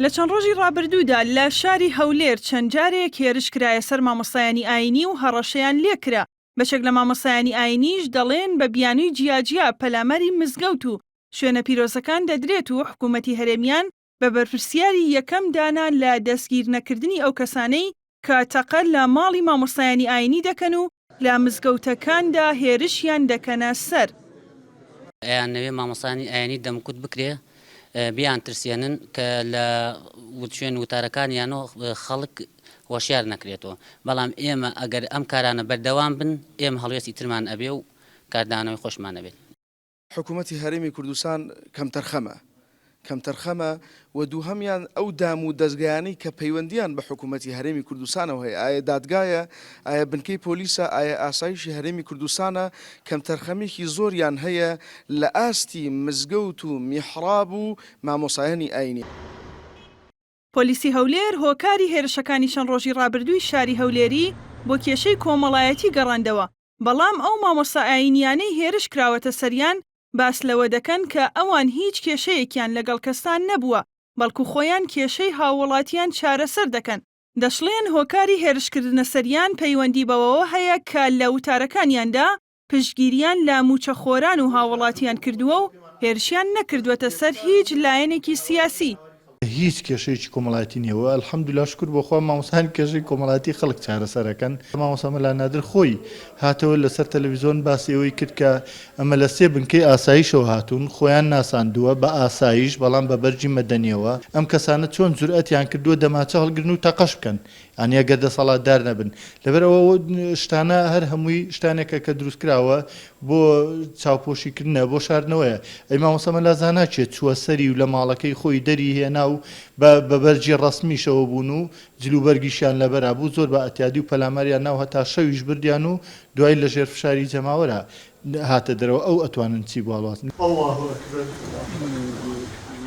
لە چەند ڕۆژی ڕابردوودا لە شاری هەولێر چەند جارێک هێرشکرایە سەر مامۆستایانی ئاینی و هەڕەشەیان لێکرا. بەشێک لە مامۆستایانی ئاینیش دەڵێن بە بیانووی جیاجیا پەلامەری مزگەوت و شوێنە پیرۆزەکان دەدرێت و حکوومەتی هەرێمیان بە بەرپرسیاری یەکەم دانا لە دەستگیر نەکردنی ئەو کەسانەی کە تەقەت لە ماڵی مامۆستایانی ئاینی دەکەن و لە مزگەوتەکاندا هێرشیان دەکەنە سەر. ئەیانەوێ مامۆستایانی ئاینی دەمکوت بکرێ بیان ترسێنن کە لە شوێن وتارەکانیانەوە خەڵک هۆشیار نەکرێتەوە، بەڵام ئێمە ئەگەر ئەم کارانە بەردەوام بن ئێمە هەڵوێستی ترمان ئەبێ و کاردانەوەی خۆشمان ئەبێت. حکوومەتی هەرێمی کوردستان کەم تەرخەمە و دووهەمیان ئەو دام و دەستگایانەی کە پەیوەندیان بە حکوومەتی هەرێمی کوردستانەوە هەیە، ئایا دادگایە، ئایا بنکەی پۆلیسە، ئایا ئاسایشی هەرێمی کوردستانە، کەم تەرخەمێکی زۆریان هەیە لە ئاستی مزگەوت و میحراب و مامۆسایانی ئاینی. پۆلیسی هەولێر هۆکاری هێرشەکانی چەند ڕۆژی ڕابردووی شاری هەولێری بۆ کێشەی کۆمەڵایەتی گەڕاندەوە، بەڵام ئەو مامۆستا ئاینیانەی هێرش کراوەتە سەریان باس لەوە دەکەن کە ئەوان هیچ کێشەیەکیان لەگەڵ کەسان نەبووە، بەڵکو خۆیان کێشەی هاوڵاتیان چارەسەر دەکەن. دەشڵێن هۆکاری هێرشکردنە سەریان پەیوەندی بەوەوە هەیە کە لە وتارەکانیاندا پشتگیریان لە موچەخۆران و هاوڵاتیان کردووە و هێرشیان نەکردوێتە سەر هیچ لایەنێکی سیاسی. هیچ کێشەیەکی کۆمەڵایەتی نیەوە، ئەلحەمدولیلا شکر بۆ خوا مامۆستایانی کێشەی کۆمەڵایەتی خەڵک چارەسەرەکەن. مامۆستا مەلانادر خۆی هاتەوە لەسەر تەلەڤیزۆن باسی ئەوەی کرد کە ئەمە لە سێ بنکەی ئاسایشەوە هاتوون، خۆیان ناساندووە بە ئاسایش، بەڵام بە بەرجی مەدەنیەوە ئەم کەسانە چۆن جورئەتیان کردووە دەماچە هەڵگرن و تەقەش بکەن، یانە ئەگەر دەسەڵاتدار نەبن. لەبەرەوە شتانە هەر هەمووی شتانێکە کە دروستکراوە بۆ چاوپۆشیکردنە بۆ شاردنەوەیە. ئەی مامۆستا مەلازان ناچێت چووە سەری و لە ماڵەکەی خۆی دەری هێنا و بە بەرجی ڕسمیشەوە بوون و جلوبەرگیشیان لەبەرا بوو، زۆر بە ئەتیادی و پەلامەریان ناو هەتا شەویش بردیان و دوای لە ژێر فشاری جەماوەرە هاتە دەرەوە ئەو ئەتوانن چی بواڵاتن.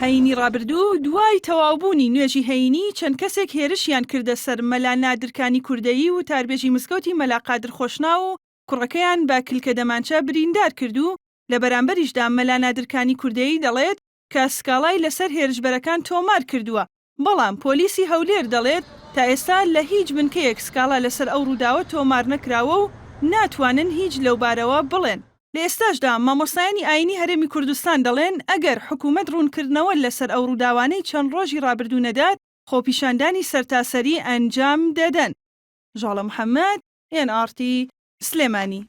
هەینی ڕابردوو دوای تەواوبوونی نوێژی هەینی چەند کەسێک هێرشیان کردە سەر مەلا نادرکانی کوردەیی و تاربێژی مزگەوتی مەلا قادر خۆشنا و کوڕەکەیان بە کلکە دەمانچە بریندار کردو. لە بەرامبەریشدا مەلا نادرکانی کوردەیی دەڵێت کە سکاڵای لەسەر هێرشبەرەکان تۆمار کردووە، بەڵام پۆلیسی هەولێر دەڵێت تا ئێستا لە هیچ بنکەیەک سکاڵا لەسەر ئەو ڕووداوە تۆمار نەکراوە و ناتوانن هیچ لەو بارەوە بڵێن. لە ئێستاشدا مامۆستایانی ئاینی هەرێمی کوردستان دەڵێن ئەگەر حکوومەت ڕوونکردنەوە لەسەر ئەو ڕووداوانەی چەند ڕۆژی ڕابردوو نەدات، خۆپیشاندانی سەرتاسەری ئەنجام دەدەن. ژاڵە محەممەد، NRT سلێمانی.